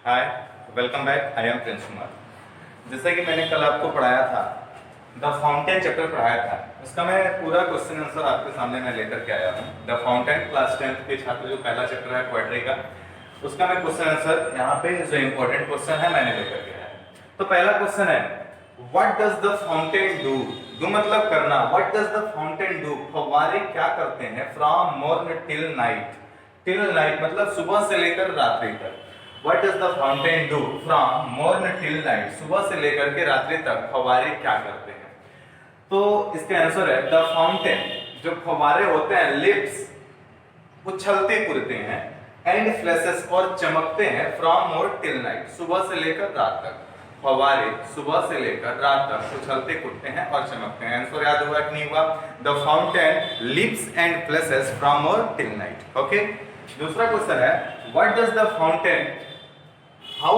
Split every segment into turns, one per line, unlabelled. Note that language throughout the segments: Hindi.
Hi, welcome back. I am Prince Kumar. जैसा कि मैंने कल आपको पढ़ाया था, द फाउंटेन चैप्टर पढ़ाया था, उसका मैं पूरा क्वेश्चन आंसर आपके सामने मैं लेकर के आया हूँ। द फाउंटेन क्लास 10th के छात्र जो पहला चैप्टर है पोएट्री का, उसका मैं क्वेश्चन आंसर यहाँ पे जो इंपॉर्टेंट क्वेश्चन है मैंने लेकर के आया। तो पहला क्वेश्चन है, what does the fountain do? Do मतलब करना। What does the fountain do? फव्वारे क्या करते हैं? From morn till night. Till night मतलब सुबह से लेकर रात्रि तक। What does the fountain do from morn till night? सुबह से लेकर के रात्रि तक फव्वारे क्या करते हैं? तो इसका आंसर है द फाउंटेन, जो फव्वारे होते हैं, लिप्स उछलते कूदते हैं, एंड फ्लैशेस और चमकते हैं, फ्रॉम मॉर्न टिल नाइट सुबह से लेकर रात तक। फव्वारे सुबह से लेकर रात तक उछलते कूदते हैं और चमकते हैं। आंसर याद हुआ कि नहीं हुआ? The fountain lips and flashes from morn till night. Okay, दूसरा क्वेश्चन है, what does the fountain How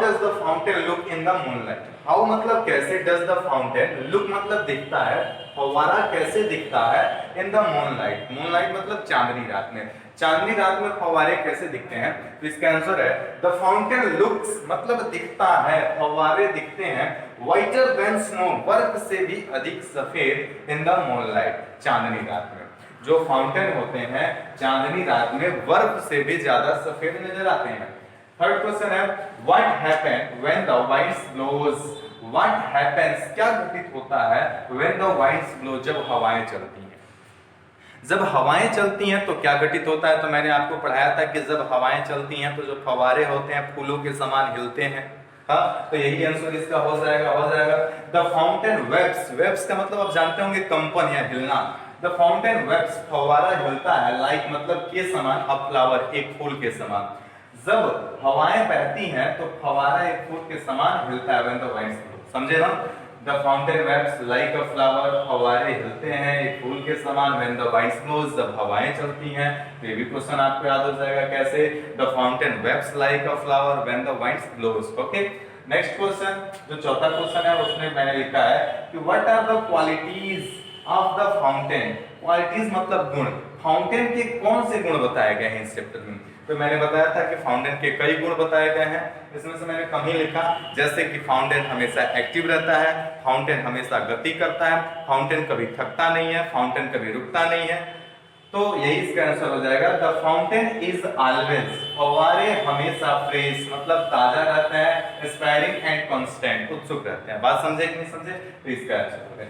does the fountain look in the moonlight? How मतलब कैसे, does the fountain look मतलब दिखता है, फव्वारा कैसे दिखता है in the moonlight? moonlight मतलब चांदनी रात में। चांदनी रात में फव्वारे कैसे दिखते हैं? तो इसका आंसर है the fountain looks मतलब दिखता है, फव्वारे दिखते हैं, whiter than snow बर्फ से भी अधिक सफेद in the moonlight चांदनी रात में। जो फाउंटेन होते हैं चांदनी रात में बर्फ से भी ज्यादा सफेद नजर आते हैं। थर्ड क्वेश्चन है, what happen when the winds blows? What happens क्या घटित होता है? व्हेन द वाइंड्स ब्लो जब हवाएं चलती हैं। जब हवाएं चलती हैं तो क्या घटित होता है? तो मैंने आपको पढ़ाया था कि जब हवाएं चलती हैं तो जो फव्वारे होते हैं फूलों के समान हिलते हैं। हाँ, तो यही आंसर इसका हो जाएगा। द फाउंटेन वेब्स, वेब्स का मतलब आप जानते होंगे कंपन या हिलना। द फाउंटेन वेब्स फव्वारा हिलता है, लाइक मतलब के समान, अ फ्लावर एक फूल के समान। जब हवाएं बहती हैं तो फव्वारा एक फूल के समान हिलता है, व्हेन द वाइंड्स ब्लो। समझे ना? The fountain waves like a flower, फव्वारे हिलते हैं एक फूल के समान, व्हेन द वाइंड्स ब्लोज जब हवाएं चलती हैं। तो ये भी क्वेश्चन आपको याद हो जाएगा कैसे, the fountain waves like a flower when the winds blows. Okay, next question जो चौथा क्वेश्चन है उसमें मैंने लिखा है कि what are the qualities of the fountain? Qualities मतलब गुण। फाउंटेन के कौन से गुण बताए गए हैं इस चैप्टर में? तो मैंने बताया था कि फाउंटेन के कई गुण बताए गए हैं, इसमें से मैंने कम ही लिखा, जैसे कि फाउंटेन हमेशा एक्टिव रहता है, फाउंटेन हमेशा गति करता है, फाउंटेन कभी थकता नहीं है, फाउंटेन कभी रुकता नहीं है। तो यही इसका आंसर हो जाएगा, द फाउंटेन इज ऑलवेज, फव्वारे हमेशा फ्रेश मतलब ताजा रहते हैं, इंस्पायरिंग एंड कांस्टेंट उत्सुक रहते हैं। बात समझे कि नहीं समझे? तो इसका आंसर हो गया।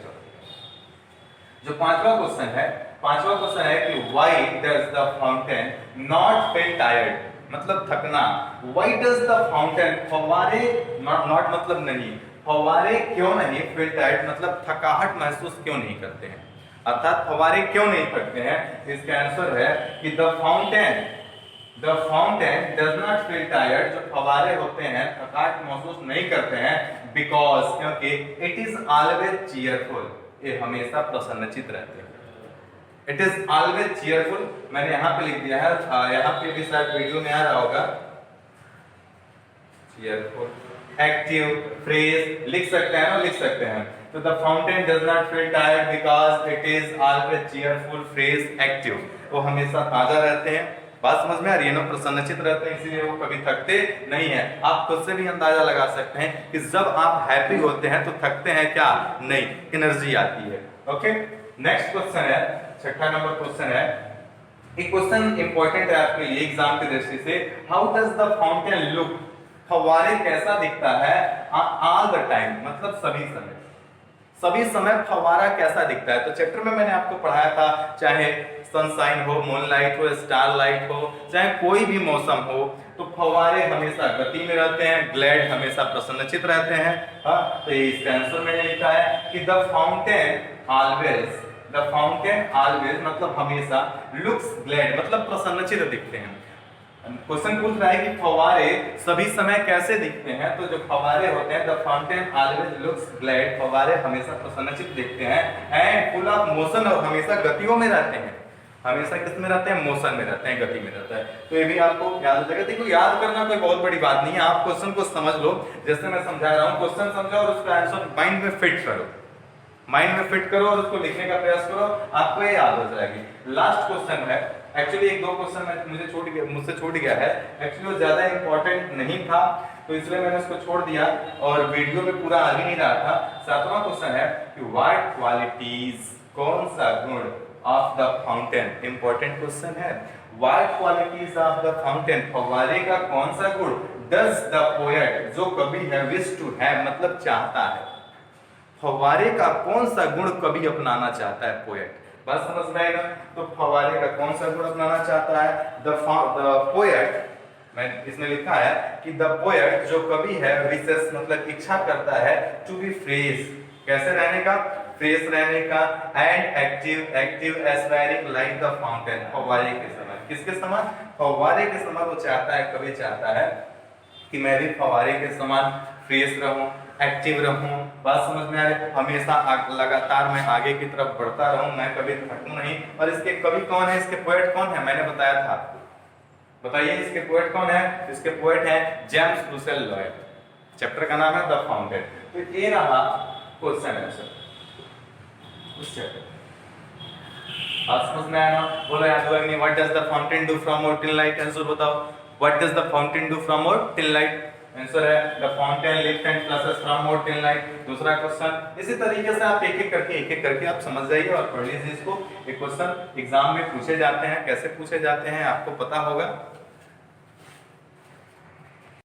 जो पांचवा क्वेश्चन है कि why does the fountain not feel tired मतलब थकना। व्हाई डज द फाउंटेन, फव्वारे नॉट मतलब नहीं, फव्वारे क्यों नहीं फील टायर्ड मतलब थकाहट महसूस क्यों नहीं करते हैं, अर्थात फव्वारे क्यों नहीं थकते हैं? इसका आंसर है कि the fountain does not feel tired, जो फव्वारे होते हैं थकाहट महसूस नहीं करते हैं, बिकॉज क्योंकि इट इज ऑलवेज चीयरफुल, ये हमेशा प्रसन्नचित रहते हैं। इट इज ऑलवेज चीयरफुल, मैंने यहाँ पे लिख दिया है, यहाँ पे भी शायद वीडियो में आ रहा होगा, चीयरफुल, एक्टिव, फ्रेश लिख सकते हैं ना, लिख सकते हैं। तो the fountain does not feel tired because it is always cheerful, fresh, active, वो हमेशा ताजा रहते हैं। बात समझ में आ रही है ना? प्रसन्नचित रहते हैं, इसीलिए वो कभी थकते नहीं है। आप खुद से भी अंदाजा लगा सकते हैं कि जब आप हैप्पी होते हैं तो थकते हैं क्या? नहीं, एनर्जी आती है। ओके, नेक्स्ट क्वेश्चन है, छठा नंबर क्वेश्चन है, एक क्वेश्चन इंपॉर्टेंट है आपके लिए एग्जाम की दृष्टि से। How does the fountain look? फव्वारे कैसा दिखता है? ऑल द टाइम मतलब सभी समय फव्वारा कैसा दिखता है? तो चैप्टर में मैंने आपको पढ़ाया था, चाहे सनशाइन हो, मूनलाइट हो, स्टारलाइट हो, चाहे कोई भी मौसम हो, तो फव्वारे हमेशा गति में रहते हैं, ग्लैड हमेशा प्रसन्नचित रहते हैं। हाँ, तो इसका आंसर मैंने लिखा है कि द फाउंटेन ऑलवेज मतलब हमेशा, लुक्स ग्लैड मतलब प्रसन्नचित दिखते हैं। क्वेश्चन पूछ रहा है कि फव्वारे सभी समय कैसे दिखते हैं? तो जो फव्वारे होते हैं, the fountain always looks glad, फव्वारे हमेशा प्रसन्नचित दिखते हैं, एंड फुल ऑफ मोशन और हमेशा गतियों में रहते हैं। हमेशा किस में रहते हैं? मोशन में रहते हैं, गति में रहता है। तो ये भी आपको याद हो जाएगा। देखो, याद करना कोई बहुत बड़ी बात नहीं है, आप क्वेश्चन को समझ लो, जैसे मैं समझा रहा हूँ, क्वेश्चन समझो और उसका आंसर माइंड में फिट करो और उसको लिखने का प्रयास करो, आपको ये याद हो जाएगी। लास्ट क्वेश्चन है, एक्चुअली एक दो क्वेश्चन मुझसे छूट गया है, एक्चुअली वो ज्यादा इंपॉर्टेंट नहीं था तो इसलिए मैंने उसको छोड़ दिया और वीडियो में पूरा आ ही नहीं रहा था। 7वां क्वेश्चन है कि व्हाट क्वालिटीज, कौन सा गुण of the fountain, important question है। What qualities of the fountain, फव्वारे का कौन सा गुण डज द पोएट, जो कवि है, विश टू हैव मतलब चाहता है, फव्वारे का कौन सा गुण कवि अपनाना चाहता है पोएट, बात समझ में आएगा। तो फव्वारे का कौन सा गुण अपनाना चाहता है, द पोएट, मैं इसमें लिखा है कि द पोएट जो कवि है, विशेष मतलब इच्छा करता है, टू बी फ्रेश, कैसे रहने का, फ्रेश रहने का, and active aspiring like the fountain, फव्वारे के समान, किसके समान, फव्वारे के समान वो चाहता है, कवि चाहता है कि मैं भी फव्वारे के समान फ्रेश रहूं, एक्टिव रहूं, बात समझ में आ रही, हमेशा लगातार मैं आगे की तरफ बढ़ता रहूं, मैं कभी थकूं नहीं। और इसके कवि कौन है, इसके पोएट कौन है, मैंने बताया था आपको, बताइए इसके पोएट कौन है, इसके पोएट है जेम्स रूसेल लॉयड, चैप्टर का नाम है द फाउंटेन। तो ये रहा क्वेश्चन आंसर उस चैप्टर, आप समझ में आया ना, बोलो याद होगा नहीं, what does the fountain do from और टिल लाइट, आंसर बताओ, what does the fountain do from और टिल लाइट, आंसर है the fountain lift and flushes from और टिल लाइट। दूसरा क्वेश्चन इसी तरीके से आप एक एक करके आप समझ जाइए और पढ़ लीजिए इसको, एक क्वेश्चन एग्जाम में पूछे जाते हैं, कैसे पूछे जाते हैं आपको पता होगा।